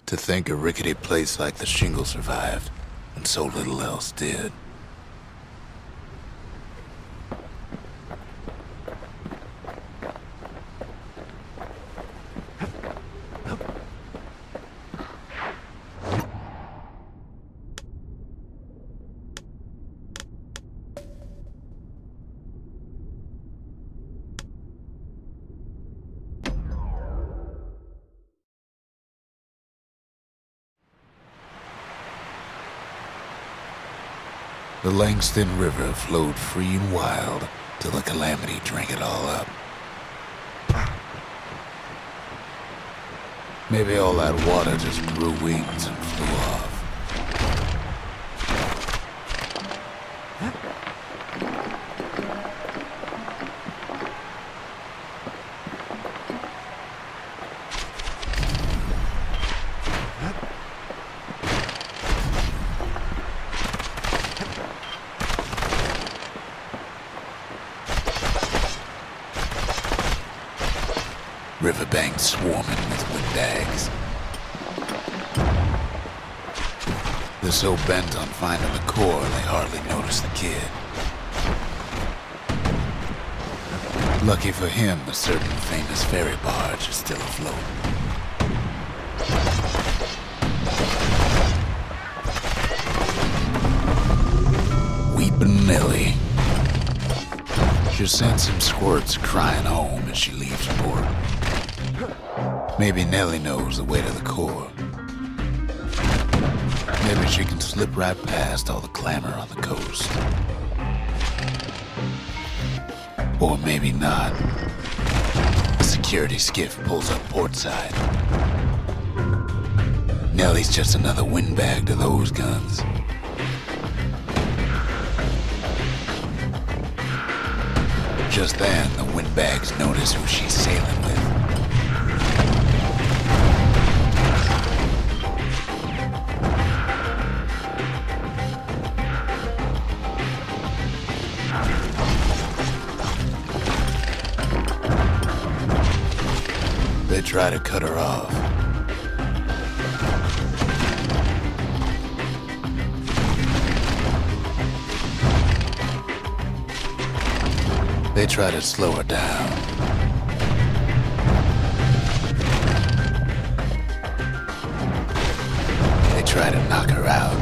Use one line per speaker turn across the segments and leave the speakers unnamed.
To think a rickety place like the shingle survived, and so little else did. The Langston River flowed free and wild till the calamity drank it all up. Maybe all that water just grew wings and flew off. Riverbanks swarming with windbags. They're so bent on finding the core, they hardly notice the kid. Lucky for him, a certain famous ferry barge is still afloat. Weepin' Nellie. She sends some squirts crying home as she leaves port. Maybe Nellie knows the way to the core. Maybe she can slip right past all the clamor on the coast. Or maybe not. A security skiff pulls up portside. Nellie's just another windbag to those guns. Just then, the windbags notice who she's sailing with. They try to cut her off. They try to slow her down. They try to knock her out.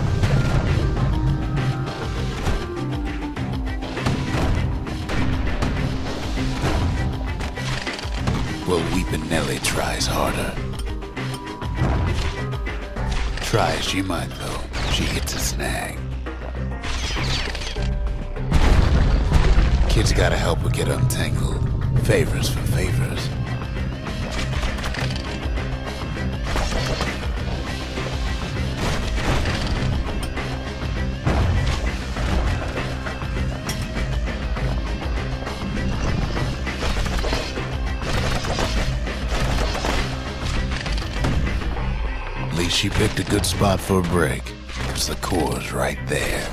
Well, Weepin' Nellie tries harder. Try as she might, though, she hits a snag. Kid's gotta help her get untangled. Favors for favors. At least she picked a good spot for a break, 'cause the core's right there.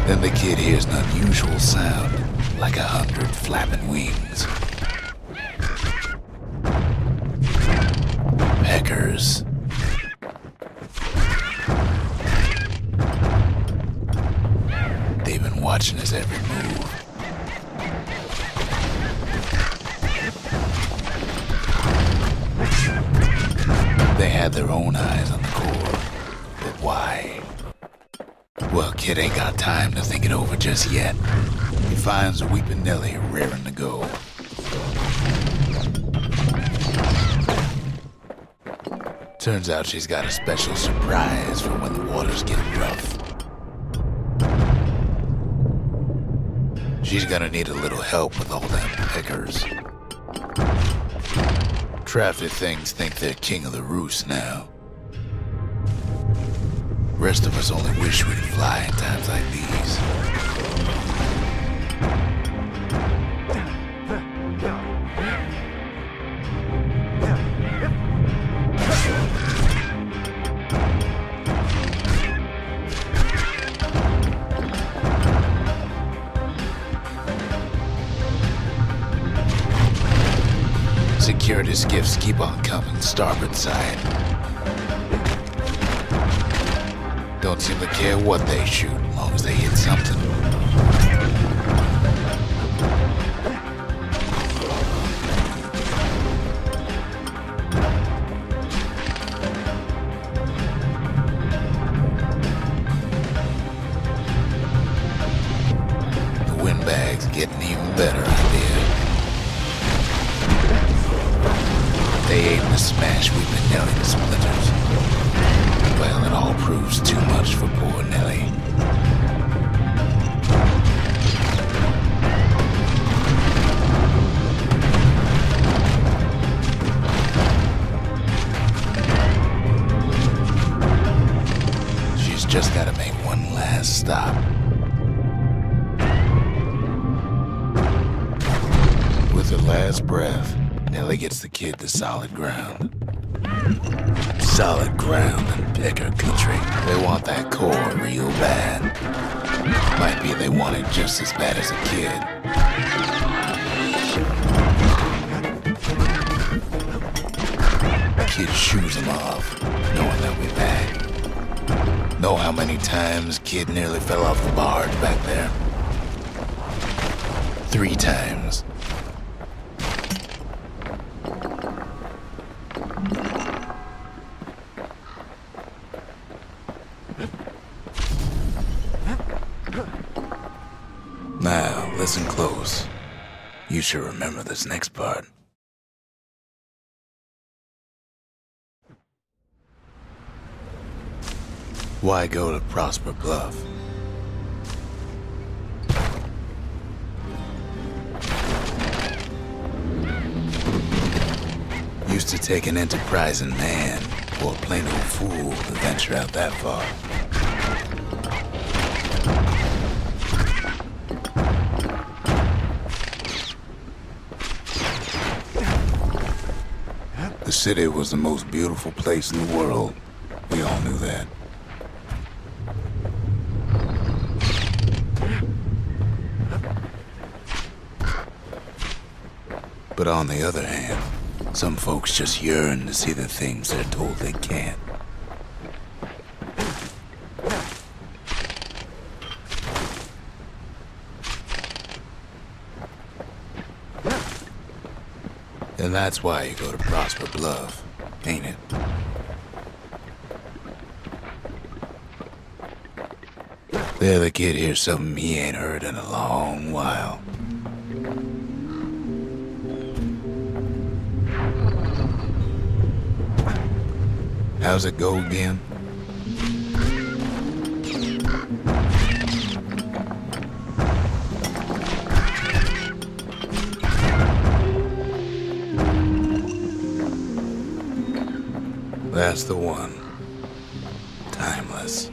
Then the kid hears an unusual sound, like 100 flapping wings. Peckers. They've been watching his every move. They had their own eyes on the core, but why? Well, kid ain't got time to think it over just yet. He finds Weepin' Nellie raring to go. Turns out she's got a special surprise for when the water's getting rough. She's gonna need a little help with all them pickers. Traffic things think they're king of the roost now. Rest of us only wish we could fly in times like these. Security skiffs keep on coming, starboard side. Don't seem to care what they shoot, as long as they hit something. The windbag's getting even better idea. They aim to smash Weeping Nelly to splinters. Well, it all proves too much for poor Nelly. She's just gotta make one last stop. With her last breath, Nelly gets the kid to solid ground. Solid ground in picker country. They want that core real bad. Might be they want it just as bad as a kid. Kid shoes him off, knowing they'll be back. Know how many times kid nearly fell off the barge back there? 3 times. Now, listen close. You should remember this next part. Why go to Prosper Bluff? Used to take an enterprising man or a plain old fool to venture out that far. The city was the most beautiful place in the world. We all knew that. But on the other hand, some folks just yearn to see the things they're told they can't. And that's why you go to Prosper Bluff, ain't it? There the kid hears something he ain't heard in a long while. How's it go again? That's the one. Timeless.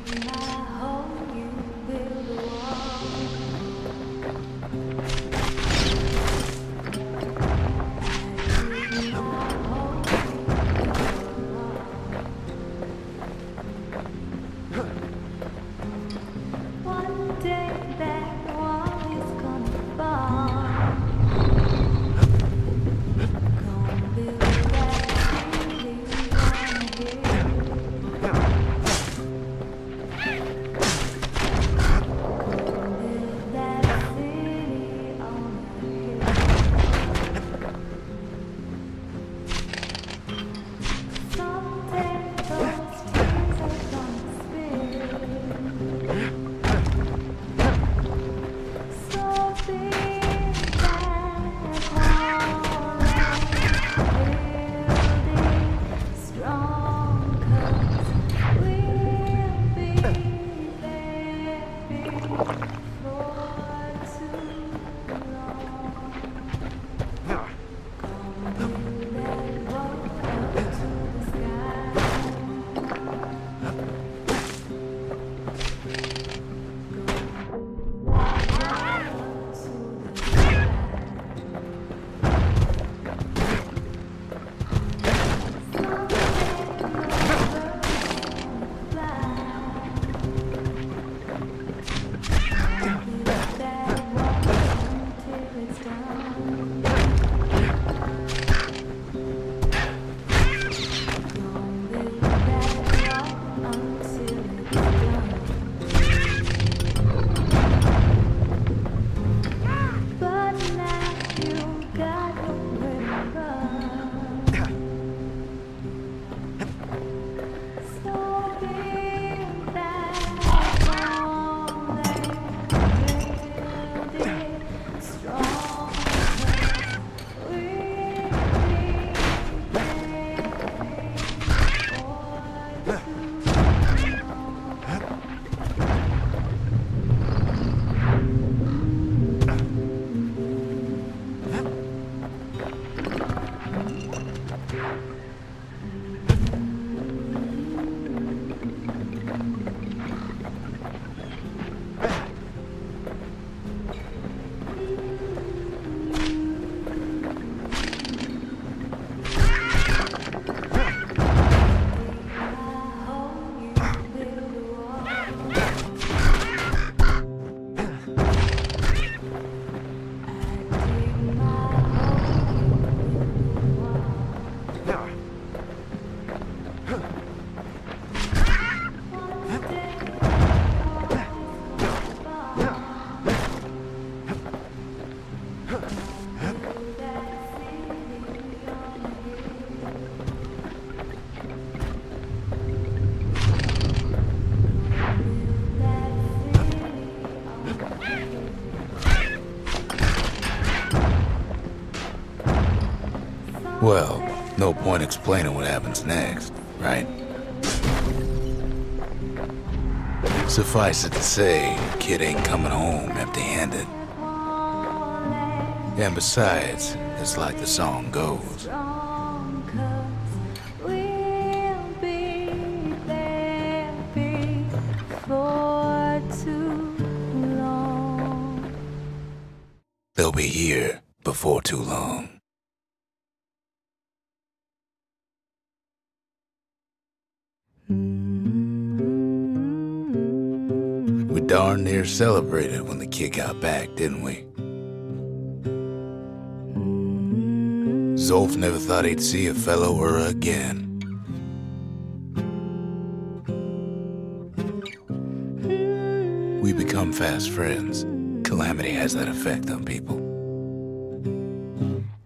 Well, no point explaining what happens next, right? Suffice it to say, kid ain't coming home empty-handed. And besides, it's like the song goes. They'll be here before too long. We darn near celebrated when the kid got back, didn't we? Zolf never thought he'd see a fellow Ura again. We become fast friends. Calamity has that effect on people.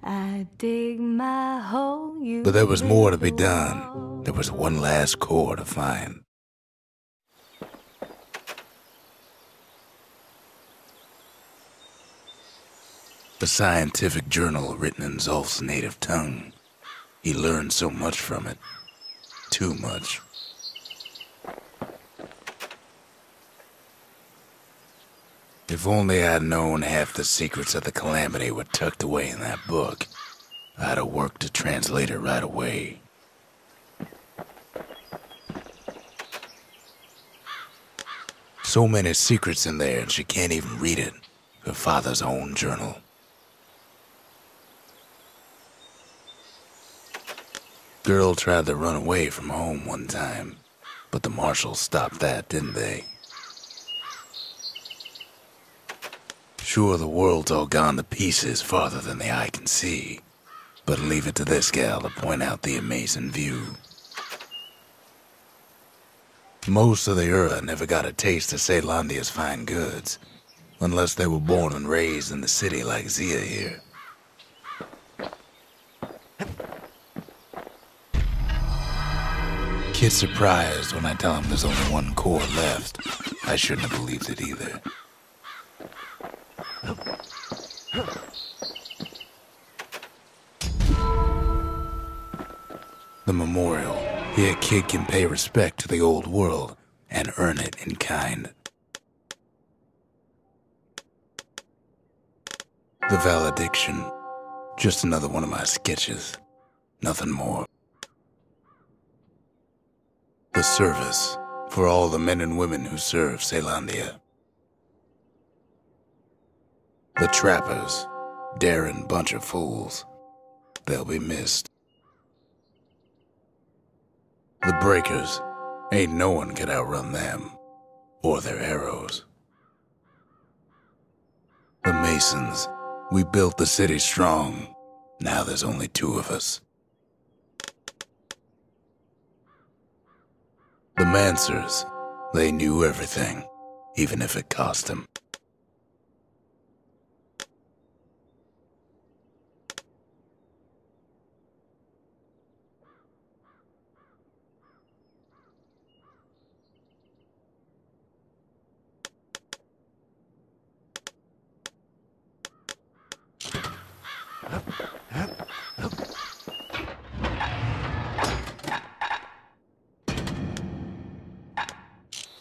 I dig my hole,
But there was more to be done. There was one last core to find. A scientific journal written in Zolf's native tongue. He learned so much from it. Too much. If only I'd known half the secrets of the Calamity were tucked away in that book, I'd have worked to translate it right away. So many secrets in there, and she can't even read it. Her father's own journal. Girl tried to run away from home one time, but the marshals stopped that, didn't they? Sure, the world's all gone to pieces farther than the eye can see, but leave it to this gal to point out the amazing view. Most of the Ura never got a taste of Caelandia's fine goods, unless they were born and raised in the city like Zia here. Kid's surprised when I tell him there's only one core left. I shouldn't have believed it either. The memorial. Here, kid can pay respect to the old world and earn it in kind. The valediction. Just another one of my sketches. Nothing more. The service. For all the men and women who serve Caelandia. The trappers. Daring bunch of fools. They'll be missed. The breakers. Ain't no one could outrun them. Or their arrows. The masons. We built the city strong. Now there's only two of us. The Mancers. They knew everything. Even if it cost them.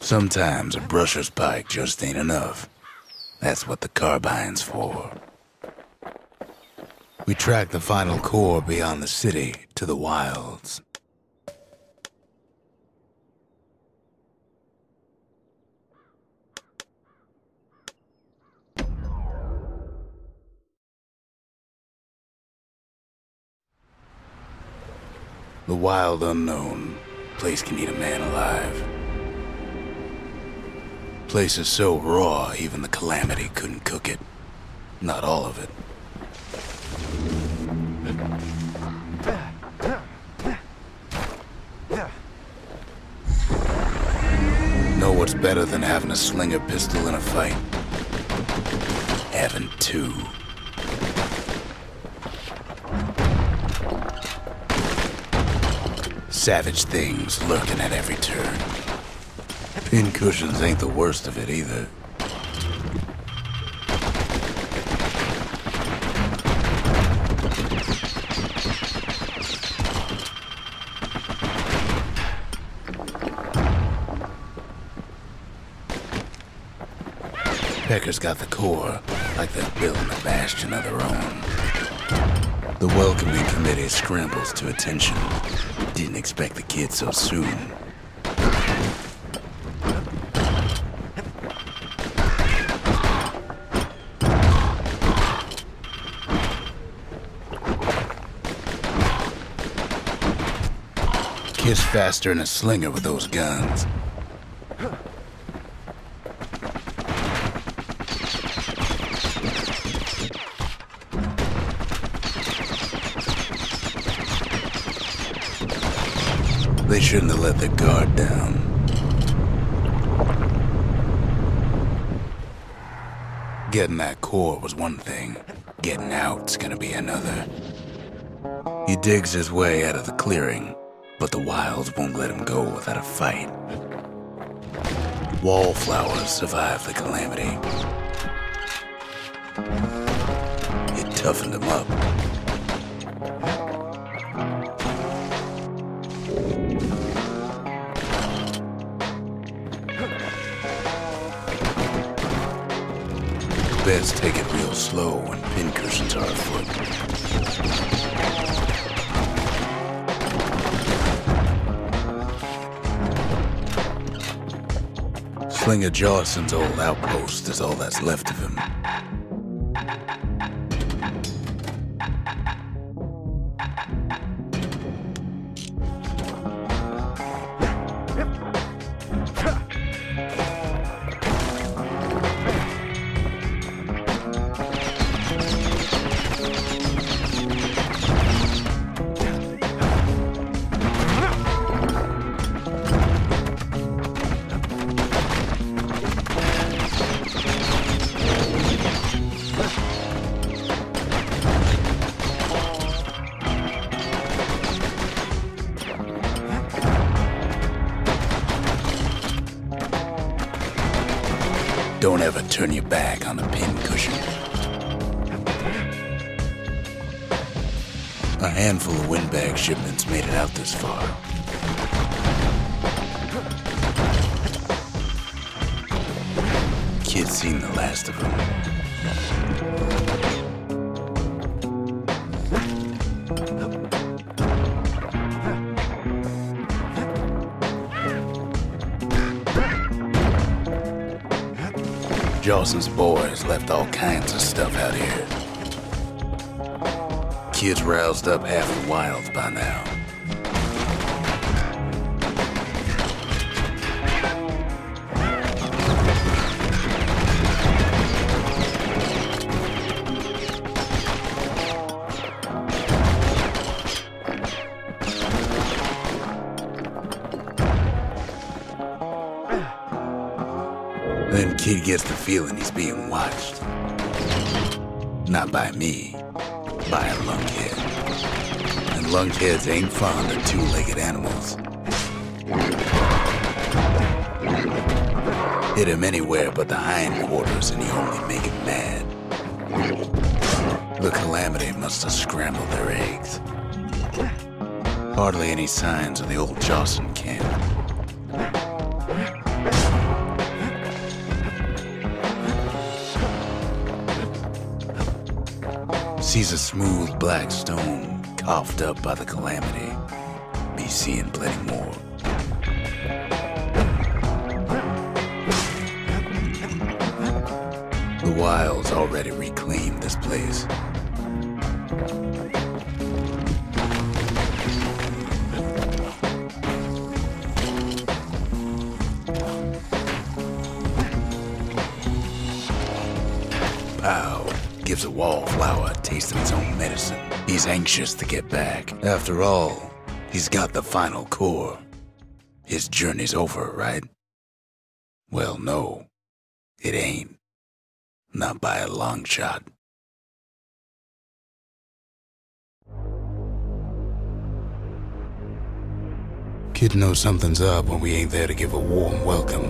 Sometimes a brusher's pike just ain't enough. That's what the carbine's for. We tracked the final core beyond the city to the wilds. The wild unknown. Place can eat a man alive. Place is so raw, even the Calamity couldn't cook it. Not all of it. Know what's better than having a slinger pistol in a fight? Having two. Savage things lurking at every turn. Pincushions ain't the worst of it either. Checkers got the core, like they're building a Bastion of their own. The welcoming committee scrambles to attention. Didn't expect the kid so soon. Kid's faster than a slinger with those guns. They shouldn't have let their guard down. Getting that core was one thing. Getting out's gonna be another. He digs his way out of the clearing, but the wilds won't let him go without a fight. Wallflowers survived the calamity. It toughened him up. Best take it real slow when pincushions are afoot. Slinger Jawson's old outpost is all that's left of him. Don't ever turn your back on a pincushion. A handful of windbag shipments made it out this far. Kid's seen the last of them. Jawson's boys left all kinds of stuff out here. Kid's roused up half the wilds by now. Then Kid gets the feeling he's being watched. Not by me, by a lunkhead. And lunkheads ain't fond of two-legged animals. Hit him anywhere but the hindquarters and you only make him mad. The calamity must have scrambled their eggs. Hardly any signs of the old Jawson camp. Sees a smooth black stone coughed up by the calamity. Be seeing plenty more. The wilds already reclaimed this place. Pow gives a wallflower a taste of its own medicine. He's anxious to get back. After all, he's got the final core. His journey's over, right? Well, no, it ain't. Not by a long shot. Kid knows something's up when we ain't there to give a warm welcome.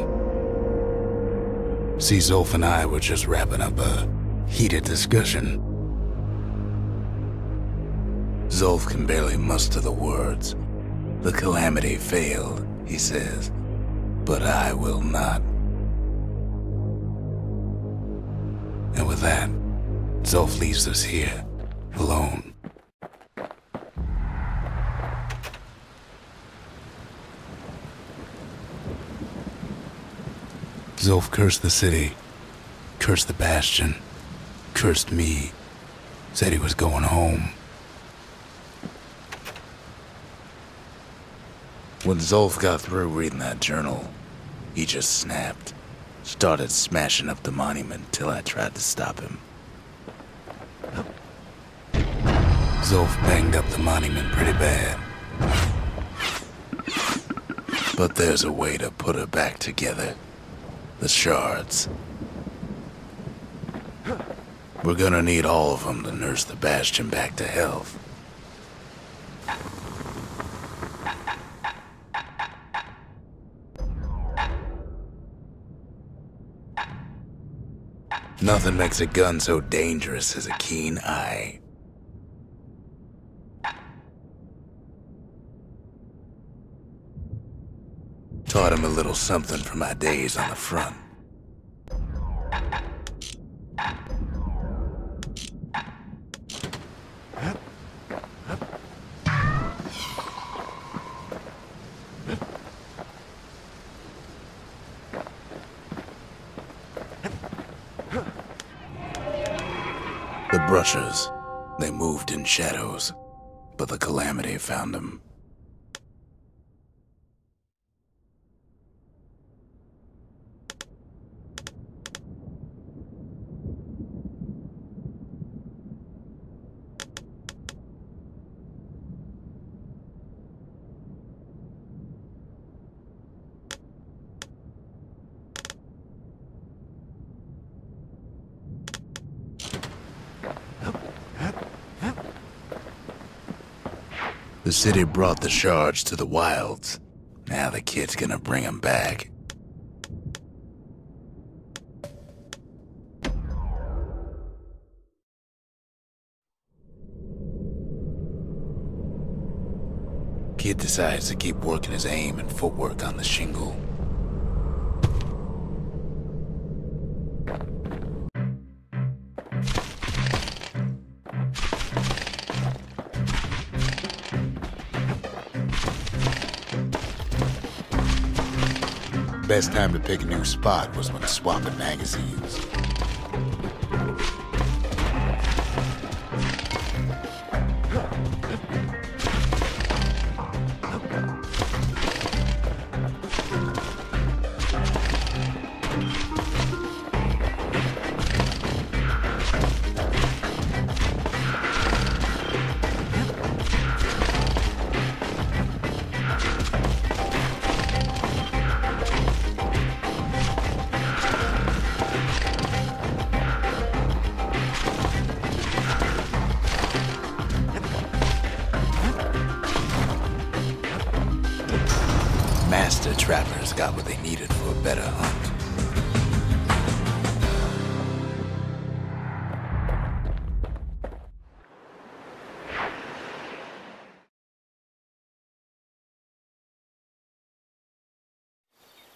See, Zolf and I were just wrapping up a heated discussion. Zolf can barely muster the words. The calamity failed, he says, but I will not. And with that, Zolf leaves us here, alone. Zolf cursed the city, cursed the Bastion, cursed me, said he was going home. When Zolf got through reading that journal, he just snapped, started smashing up the monument till I tried to stop him. Zolf banged up the monument pretty bad. But there's a way to put her back together. The shards. We're gonna need all of them to nurse the Bastion back to health. Nothing makes a gun so dangerous as a keen eye. Taught him a little something from my days on the front. The brushers, they moved in shadows, but the calamity found them. The city brought the shards to the wilds. Now the kid's gonna bring them back. Kid decides to keep working his aim and footwork on the shingle. Best time to pick a new spot was when swapping magazines. Master trappers got what they needed for a better hunt.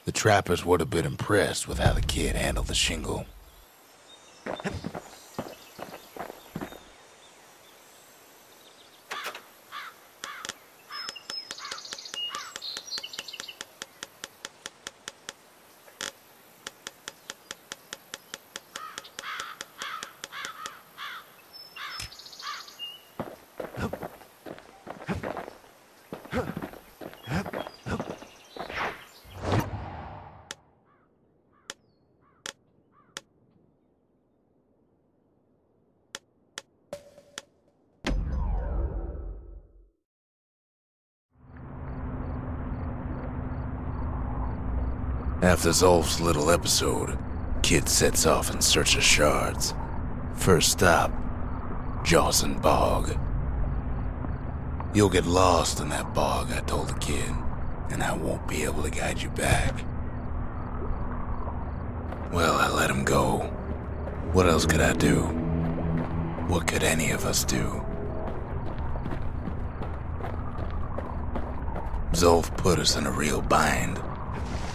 The trappers would have been impressed with how the kid handled the shingle. After Zolf's little episode, Kid sets off in search of shards. First stop, Jawson Bog. You'll get lost in that bog, I told the kid, and I won't be able to guide you back. Well, I let him go. What else could I do? What could any of us do? Zolf put us in a real bind.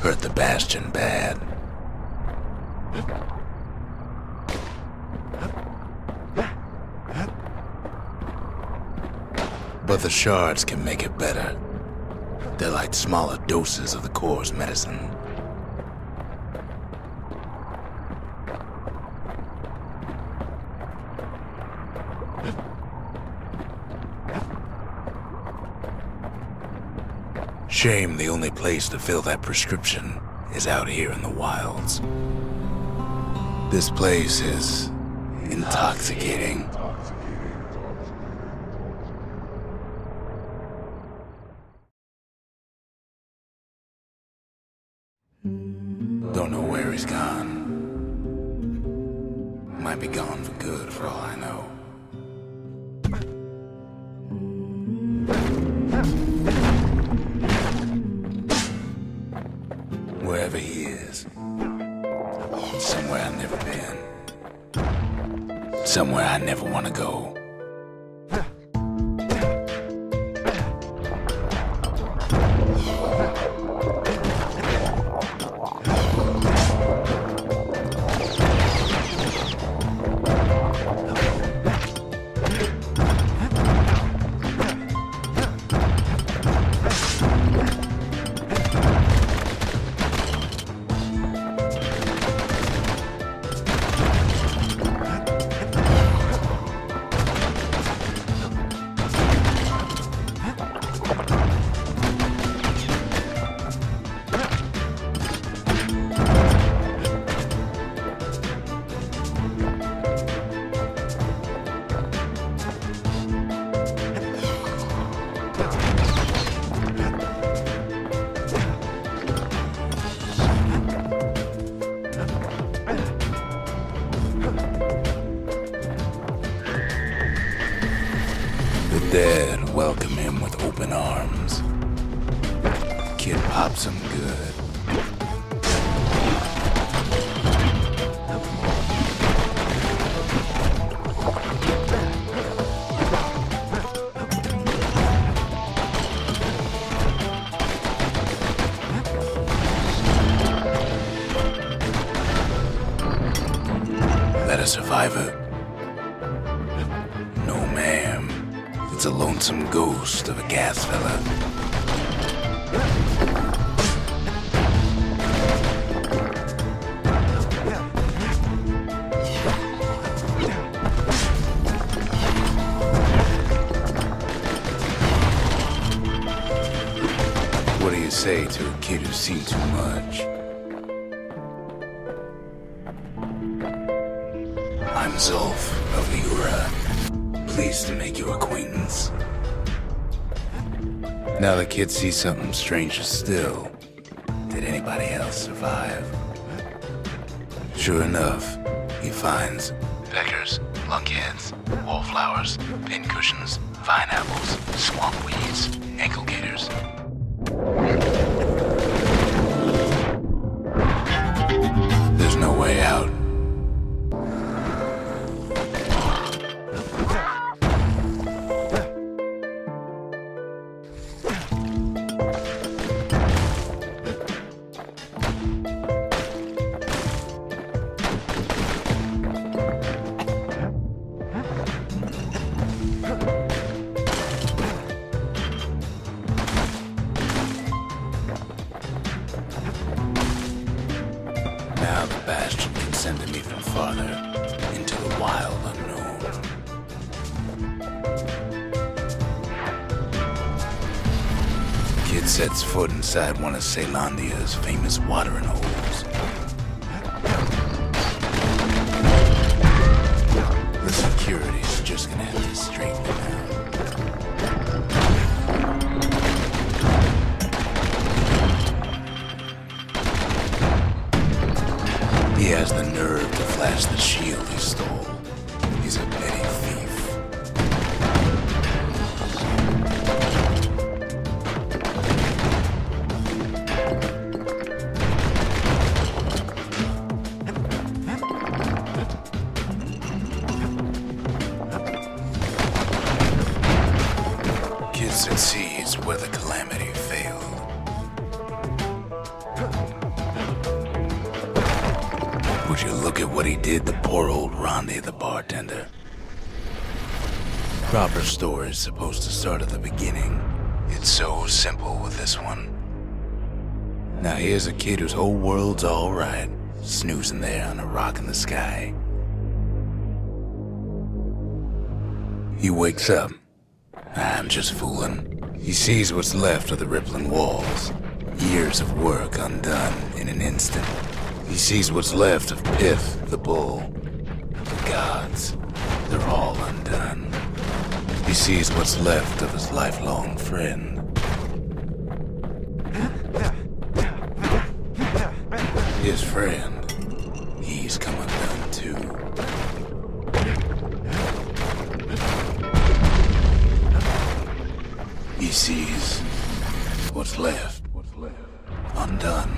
Hurt the Bastion bad. But the shards can make it better. They're like smaller doses of the core's medicine. Shame the only place to fill that prescription is out here in the wilds. This place is intoxicating. Don't know where he's gone. Might be gone for good for all I know. Wherever he is, somewhere I've never been, somewhere I never want to go. The dead welcome him with open arms. Kid pops him good. That a survivor? No, ma'am. It's a lonesome ghost of a gas fella. What do you say to a kid who's seen too much? I'm Zulf of Liura. Pleased to make your acquaintance. Now the kid sees something stranger still. Did anybody else survive? Sure enough, he finds peckers, lunkheads, wallflowers, pincushions, vine apples, swamp weeds, ankle gators. There's no way out. Now the Bastion can send him even farther into the wild unknown. Kid sets foot inside one of Caelandia's famous watering holes. The security's just gonna have to straighten him out. He has the nerve to flash the shield he stole. He's a petty thief. Kid succeeds where the calamity failed. Would you look at what he did to poor old Rondi, the bartender? Proper story's supposed to start at the beginning. It's so simple with this one. Now here's a kid whose whole world's alright, snoozing there on a rock in the sky. He wakes up. I'm just fooling. He sees what's left of the rippling walls. Years of work undone in an instant. He sees what's left of Piff, the bull. The gods, they're all undone. He sees what's left of his lifelong friend. His friend, he's come undone too. He sees what's left undone.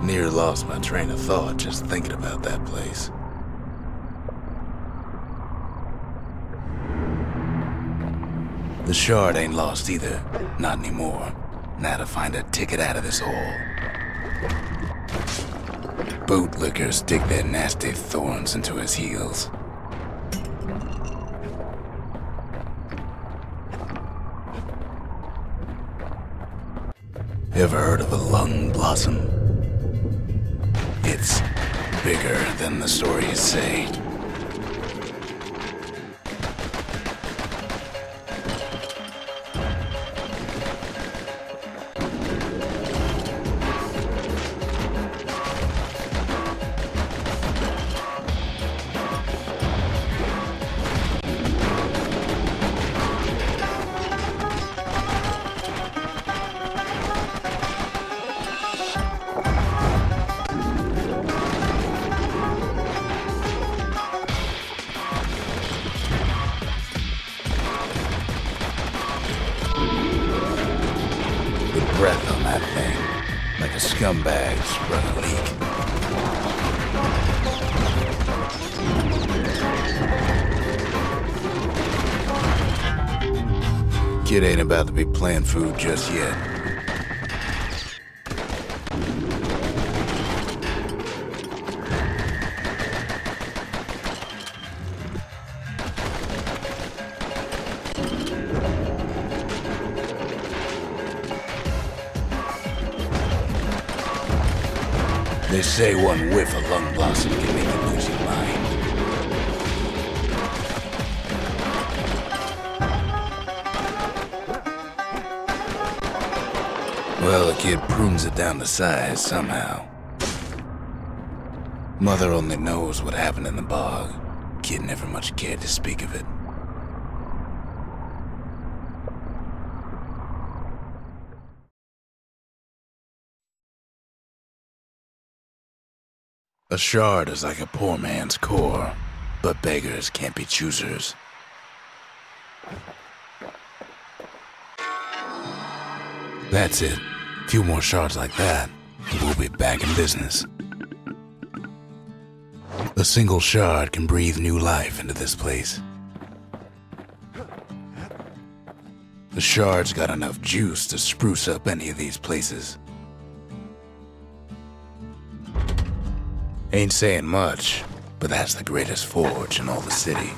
Near lost my train of thought just thinking about that place. The shard ain't lost either. Not anymore. Now to find a ticket out of this hole. Bootlickers dig their nasty thorns into his heels. Ever heard of a lung blossom? It's bigger than the stories say. Breath on that thing, like a scumbag sprung a leak. Kid ain't about to be playing food just yet. They say one whiff of lung blossom can make you lose your mind. Well, the kid prunes it down to size somehow. Mother only knows what happened in the bog. Kid never much cared to speak of it. A shard is like a poor man's core, but beggars can't be choosers. That's it. A few more shards like that, and we'll be back in business. A single shard can breathe new life into this place. The shard's got enough juice to spruce up any of these places. Ain't saying much, but that's the greatest forge in all the city.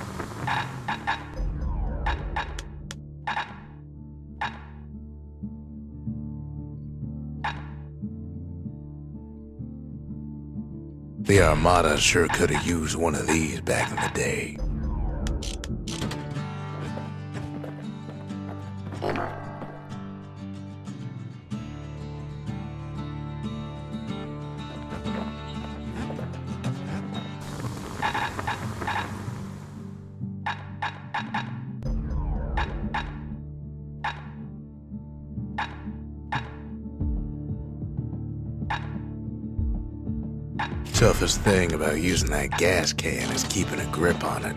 The Armada sure could have used one of these back in the day. Toughest thing about using that gas can is keeping a grip on it.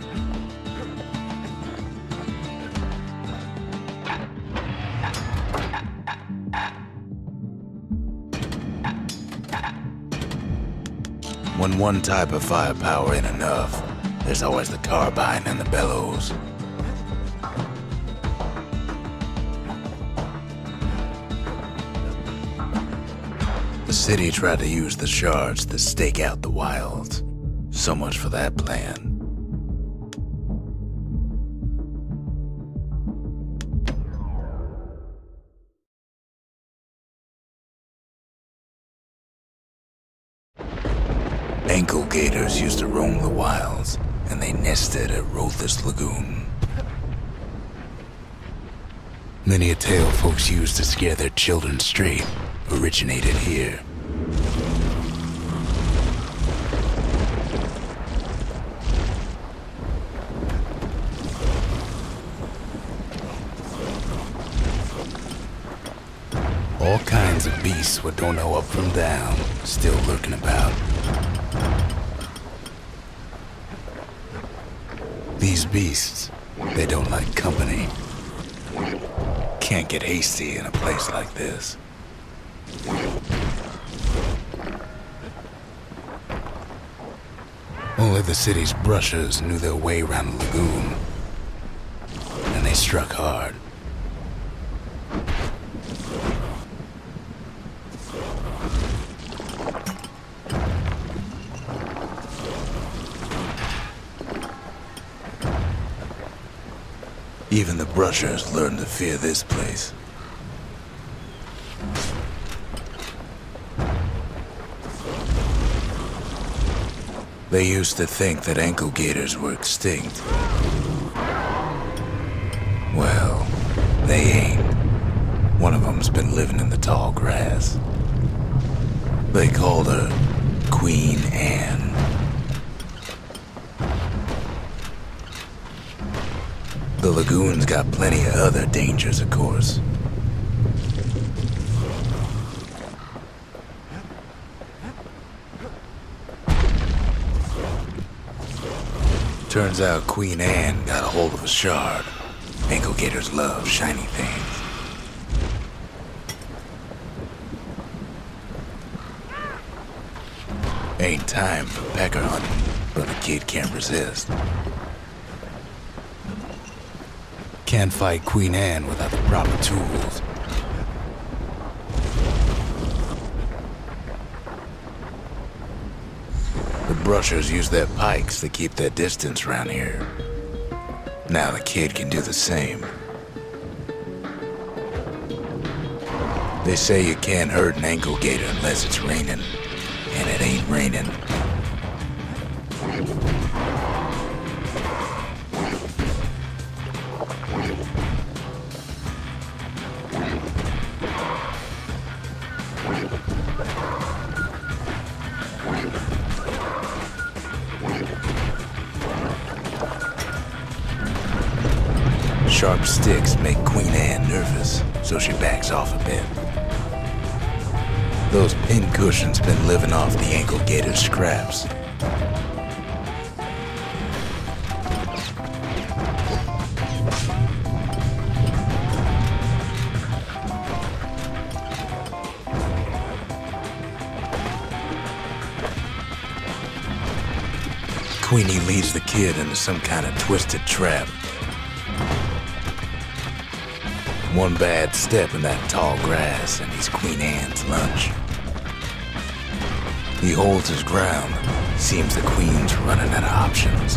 When one type of firepower ain't enough, there's always the carbine and the bellows. The city tried to use the shards to stake out the wilds. So much for that plan. Ankle gators used to roam the wilds, and they nested at Rothus Lagoon. Many a tale folks used to scare their children straight originated here. All kinds of beasts what don't know up from down, still lurking about. These beasts, they don't like company. Can't get hasty in a place like this. Only the city's brushers knew their way around the lagoon, and they struck hard. Even the brushers learned to fear this place. They used to think that ankle gators were extinct. Well, they ain't. One of them's been living in the tall grass. They called her Queen Anne. The lagoon's got plenty of other dangers, of course. Turns out Queen Anne got a hold of a shard. Ankle gators love shiny things. Ain't time for pecker hunting, but the kid can't resist. Can't fight Queen Anne without the proper tools. The brushers use their pikes to keep their distance around here. Now the kid can do the same. They say you can't hurt an ankle gator unless it's raining, and it ain't raining. Sharp sticks make Queen Anne nervous, so she backs off a bit. Those pin cushions been living off the ankle gator's scraps. Queenie leads the kid into some kind of twisted trap. One bad step in that tall grass and he's Queen Anne's lunch. He holds his ground. Seems the queen's running out of options.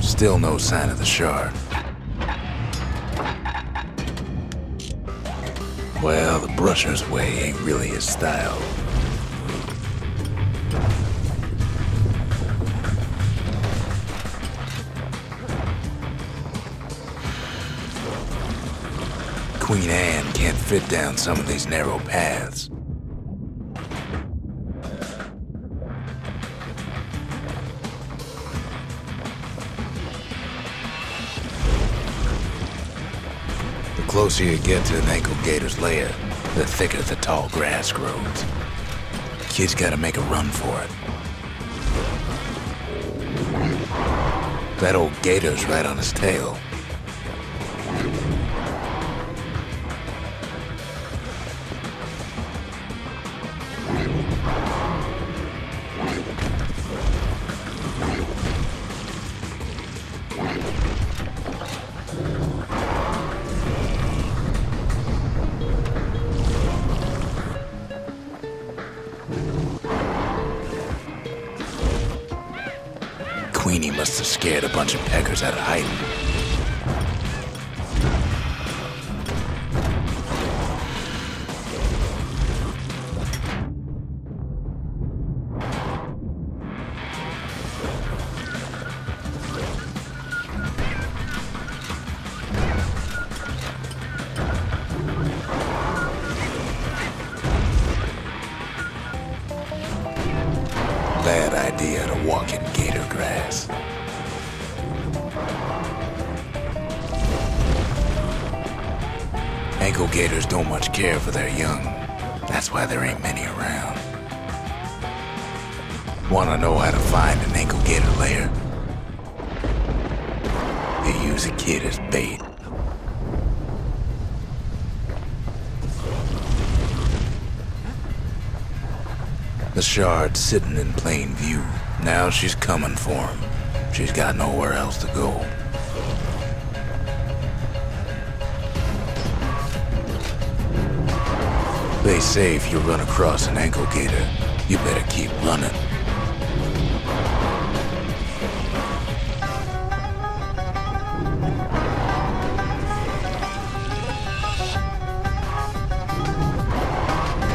Still no sign of the shard. Well, the brusher's way ain't really his style. Queen Anne can't fit down some of these narrow paths. The closer you get to an ankle gator's lair, the thicker the tall grass grows. Kid's gotta make a run for it. That old gator's right on his tail. Queenie must have scared a bunch of peckers out of hiding. Bad idea to walk in gator grass. Ankle gators don't much care for their young. That's why there ain't many around. Wanna know how to find an ankle gator lair? You use a kid as bait. The shard's sitting in plain view. Now she's coming for him. She's got nowhere else to go. They say if you run across an ankle gator, you better keep running.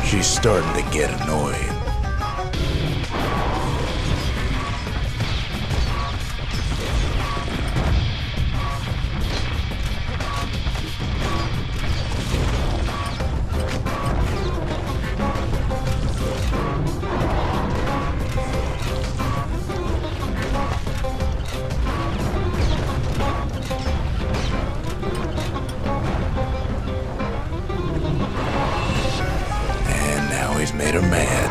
She's starting to get annoyed. He's made her mad.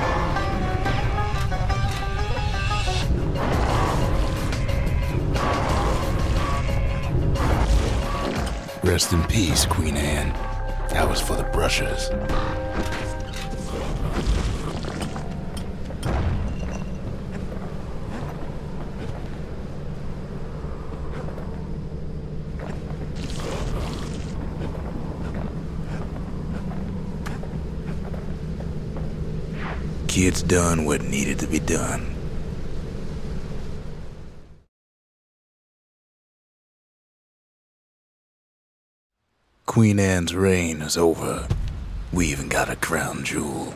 Rest in peace, Queen Anne. That was for the brushers. Kid's done what needed to be done. Queen Anne's reign is over. We even got a crown jewel.